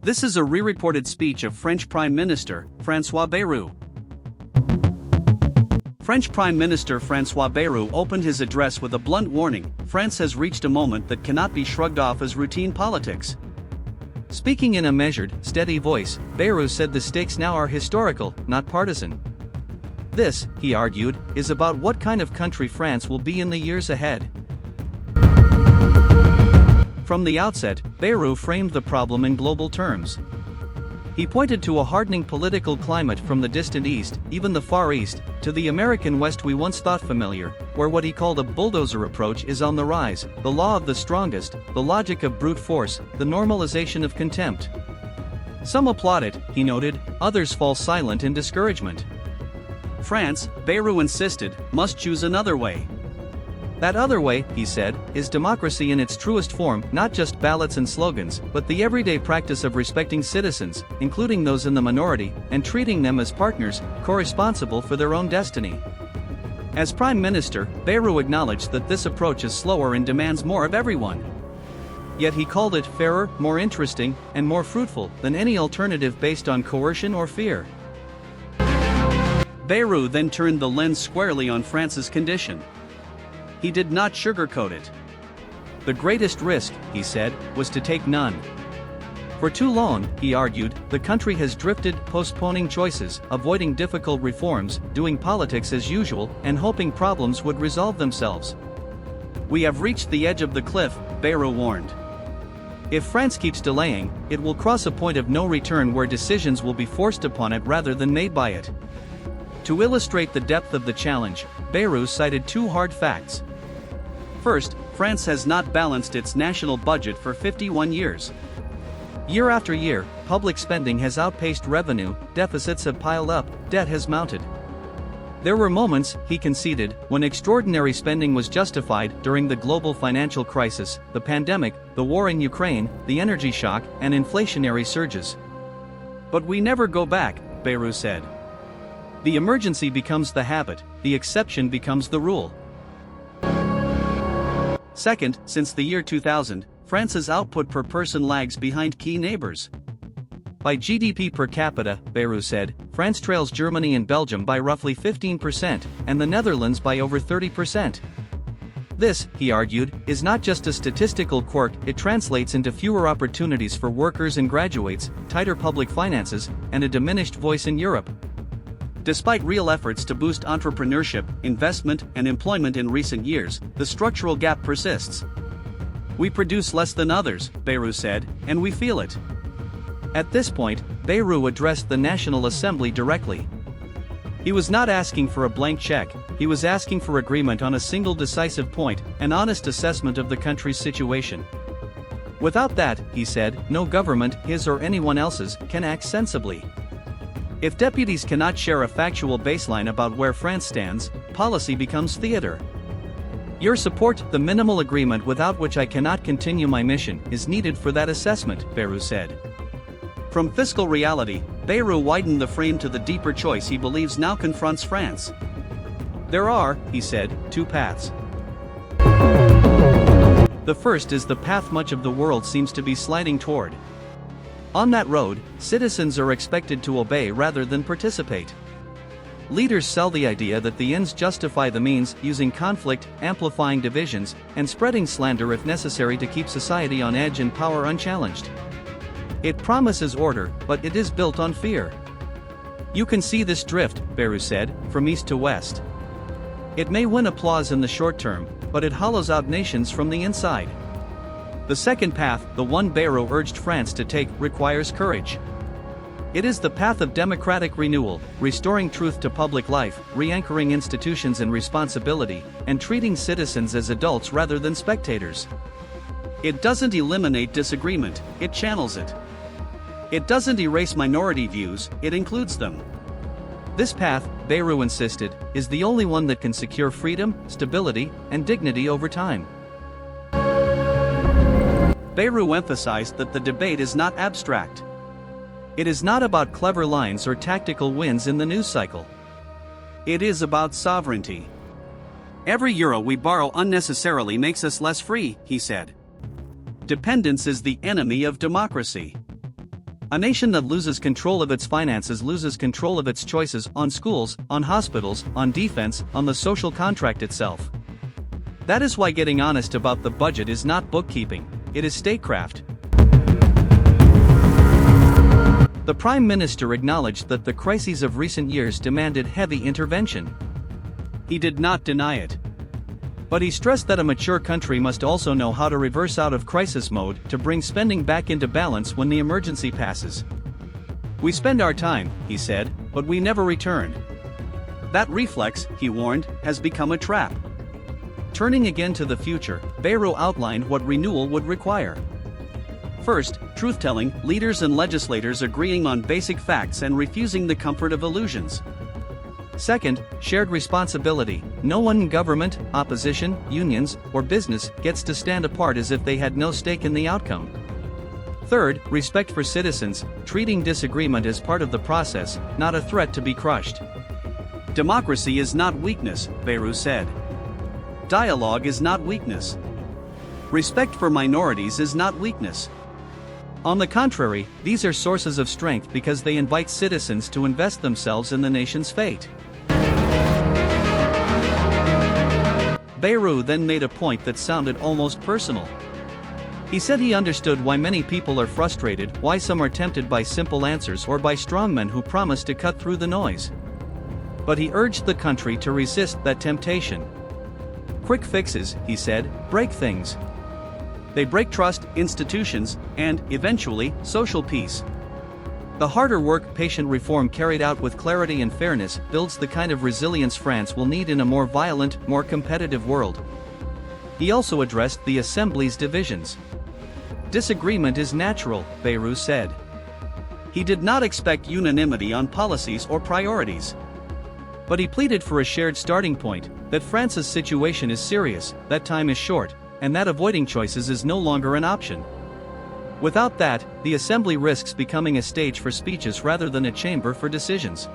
This is a re-reported speech of French Prime Minister Francois Bayrou. French Prime Minister Francois Bayrou opened his address with a blunt warning: France has reached a moment that cannot be shrugged off as routine politics. Speaking in a measured, steady voice, Bayrou said the stakes now are historical, not partisan. This, he argued, is about what kind of country France will be in the years ahead. From the outset, Bayrou framed the problem in global terms. He pointed to a hardening political climate from the distant East, even the Far East, to the American West we once thought familiar, where what he called a bulldozer approach is on the rise, the law of the strongest, the logic of brute force, the normalization of contempt. Some applaud it, he noted, others fall silent in discouragement. France, Bayrou insisted, must choose another way. That other way, he said, is democracy in its truest form, not just ballots and slogans, but the everyday practice of respecting citizens, including those in the minority, and treating them as partners, co-responsible for their own destiny. As Prime Minister, Bayrou acknowledged that this approach is slower and demands more of everyone. Yet he called it fairer, more interesting, and more fruitful than any alternative based on coercion or fear. Bayrou then turned the lens squarely on France's condition. He did not sugarcoat it. The greatest risk, he said, was to take none. For too long, he argued, the country has drifted, postponing choices, avoiding difficult reforms, doing politics as usual, and hoping problems would resolve themselves. We have reached the edge of the cliff, Bayrou warned. If France keeps delaying, it will cross a point of no return where decisions will be forced upon it rather than made by it. To illustrate the depth of the challenge, Bayrou cited two hard facts. First, France has not balanced its national budget for 51 years. Year after year, public spending has outpaced revenue, deficits have piled up, debt has mounted. There were moments, he conceded, when extraordinary spending was justified during the global financial crisis, the pandemic, the war in Ukraine, the energy shock, and inflationary surges. But we never go back, Bayrou said. The emergency becomes the habit, the exception becomes the rule. Second, since the year 2000, France's output per person lags behind key neighbors. By GDP per capita, Bayrou said, France trails Germany and Belgium by roughly 15%, and the Netherlands by over 30%. This, he argued, is not just a statistical quirk, it translates into fewer opportunities for workers and graduates, tighter public finances, and a diminished voice in Europe. Despite real efforts to boost entrepreneurship, investment, and employment in recent years, the structural gap persists. We produce less than others, Bayrou said, and we feel it. At this point, Bayrou addressed the National Assembly directly. He was not asking for a blank check, he was asking for agreement on a single decisive point, an honest assessment of the country's situation. Without that, he said, no government, his or anyone else's, can act sensibly. If deputies cannot share a factual baseline about where France stands, policy becomes theater. Your support, the minimal agreement without which I cannot continue my mission, is needed for that assessment, Bayrou said. From fiscal reality, Bayrou widened the frame to the deeper choice he believes now confronts France. There are, he said, two paths. The first is the path much of the world seems to be sliding toward. On that road, citizens are expected to obey rather than participate. Leaders sell the idea that the ends justify the means, using conflict, amplifying divisions, and spreading slander if necessary to keep society on edge and power unchallenged. It promises order, but it is built on fear. You can see this drift, Bayrou said, from east to west. It may win applause in the short term, but it hollows out nations from the inside. The second path, the one Bayrou urged France to take, requires courage. It is the path of democratic renewal, restoring truth to public life, re-anchoring institutions in responsibility, and treating citizens as adults rather than spectators. It doesn't eliminate disagreement, it channels it. It doesn't erase minority views, it includes them. This path, Bayrou insisted, is the only one that can secure freedom, stability, and dignity over time. Bayrou emphasized that the debate is not abstract. It is not about clever lines or tactical wins in the news cycle. It is about sovereignty. Every euro we borrow unnecessarily makes us less free, he said. Dependence is the enemy of democracy. A nation that loses control of its finances loses control of its choices on schools, on hospitals, on defense, on the social contract itself. That is why getting honest about the budget is not bookkeeping, it is statecraft. The Prime Minister acknowledged that the crises of recent years demanded heavy intervention. He did not deny it. But he stressed that a mature country must also know how to reverse out of crisis mode to bring spending back into balance when the emergency passes. We spend our time, he said, but we never return. That reflex, he warned, has become a trap. Turning again to the future, Bayrou outlined what renewal would require. First, truth-telling, leaders and legislators agreeing on basic facts and refusing the comfort of illusions. Second, shared responsibility. No one in government, opposition, unions, or business gets to stand apart as if they had no stake in the outcome. Third, respect for citizens, treating disagreement as part of the process, not a threat to be crushed. Democracy is not weakness, Bayrou said. Dialogue is not weakness. Respect for minorities is not weakness. On the contrary, these are sources of strength because they invite citizens to invest themselves in the nation's fate. Bayrou then made a point that sounded almost personal. He said he understood why many people are frustrated, why some are tempted by simple answers or by strongmen who promise to cut through the noise. But he urged the country to resist that temptation. Quick fixes, he said, break things. They break trust, institutions, and, eventually, social peace. The harder work, patient reform carried out with clarity and fairness builds the kind of resilience France will need in a more violent, more competitive world. He also addressed the Assembly's divisions. Disagreement is natural, Bayrou said. He did not expect unanimity on policies or priorities. But he pleaded for a shared starting point, that France's situation is serious, that time is short, and that avoiding choices is no longer an option. Without that, the Assembly risks becoming a stage for speeches rather than a chamber for decisions.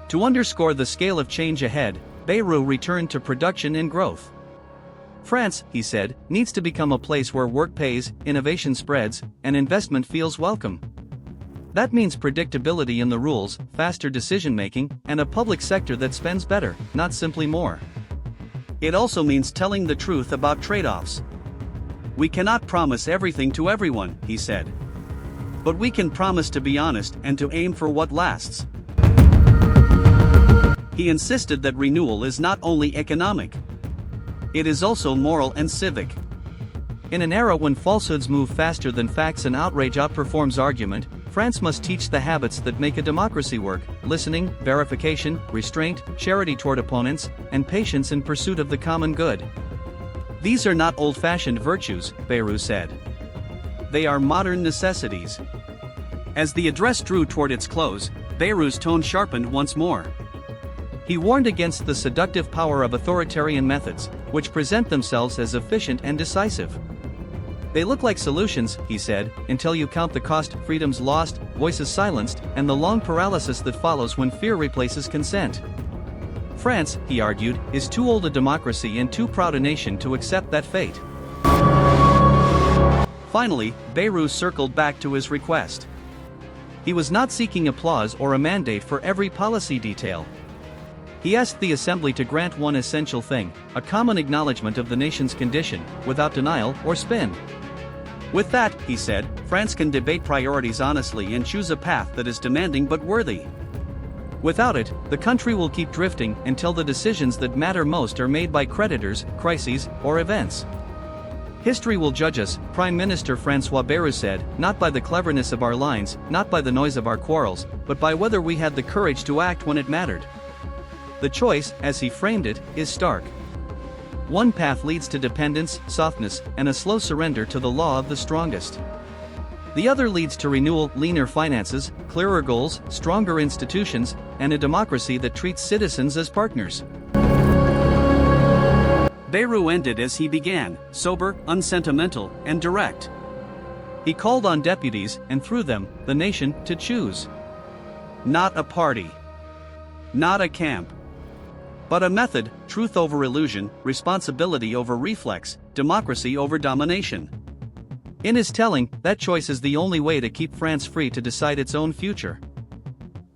To underscore the scale of change ahead, Bayrou returned to production and growth. France, he said, needs to become a place where work pays, innovation spreads, and investment feels welcome. That means predictability in the rules, faster decision-making, and a public sector that spends better, not simply more. It also means telling the truth about trade-offs. We cannot promise everything to everyone, he said. But we can promise to be honest and to aim for what lasts. He insisted that renewal is not only economic. It is also moral and civic. In an era when falsehoods move faster than facts and outrage outperforms argument, France must teach the habits that make a democracy work: listening, verification, restraint, charity toward opponents, and patience in pursuit of the common good. These are not old-fashioned virtues, Bayrou said. They are modern necessities. As the address drew toward its close, Bayrou's tone sharpened once more. He warned against the seductive power of authoritarian methods, which present themselves as efficient and decisive. They look like solutions, he said, until you count the cost, freedoms lost, voices silenced, and the long paralysis that follows when fear replaces consent. France, he argued, is too old a democracy and too proud a nation to accept that fate. Finally, Bayrou circled back to his request. He was not seeking applause or a mandate for every policy detail. He asked the Assembly to grant one essential thing: a common acknowledgement of the nation's condition, without denial or spin. With that, he said, France can debate priorities honestly and choose a path that is demanding but worthy. Without it, the country will keep drifting until the decisions that matter most are made by creditors, crises, or events. History will judge us, Prime Minister Francois Bayrou said, not by the cleverness of our lines, not by the noise of our quarrels, but by whether we had the courage to act when it mattered. The choice, as he framed it, is stark. One path leads to dependence, softness, and a slow surrender to the law of the strongest. The other leads to renewal, leaner finances, clearer goals, stronger institutions, and a democracy that treats citizens as partners. Bayrou ended as he began, sober, unsentimental, and direct. He called on deputies, and through them, the nation, to choose. Not a party. Not a camp. But a method: truth over illusion, responsibility over reflex, democracy over domination. In his telling, that choice is the only way to keep France free to decide its own future.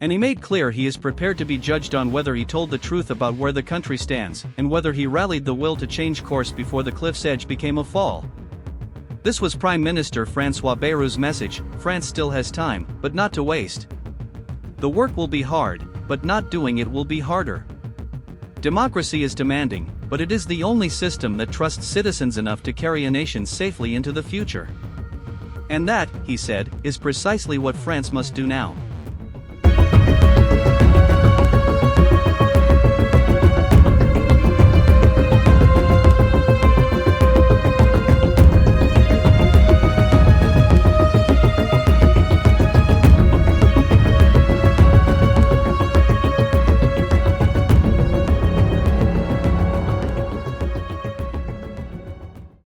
And he made clear he is prepared to be judged on whether he told the truth about where the country stands, and whether he rallied the will to change course before the cliff's edge became a fall. This was Prime Minister Francois Bayrou's message: France still has time, but not to waste. The work will be hard, but not doing it will be harder. Democracy is demanding, but it is the only system that trusts citizens enough to carry a nation safely into the future. And that, he said, is precisely what France must do now.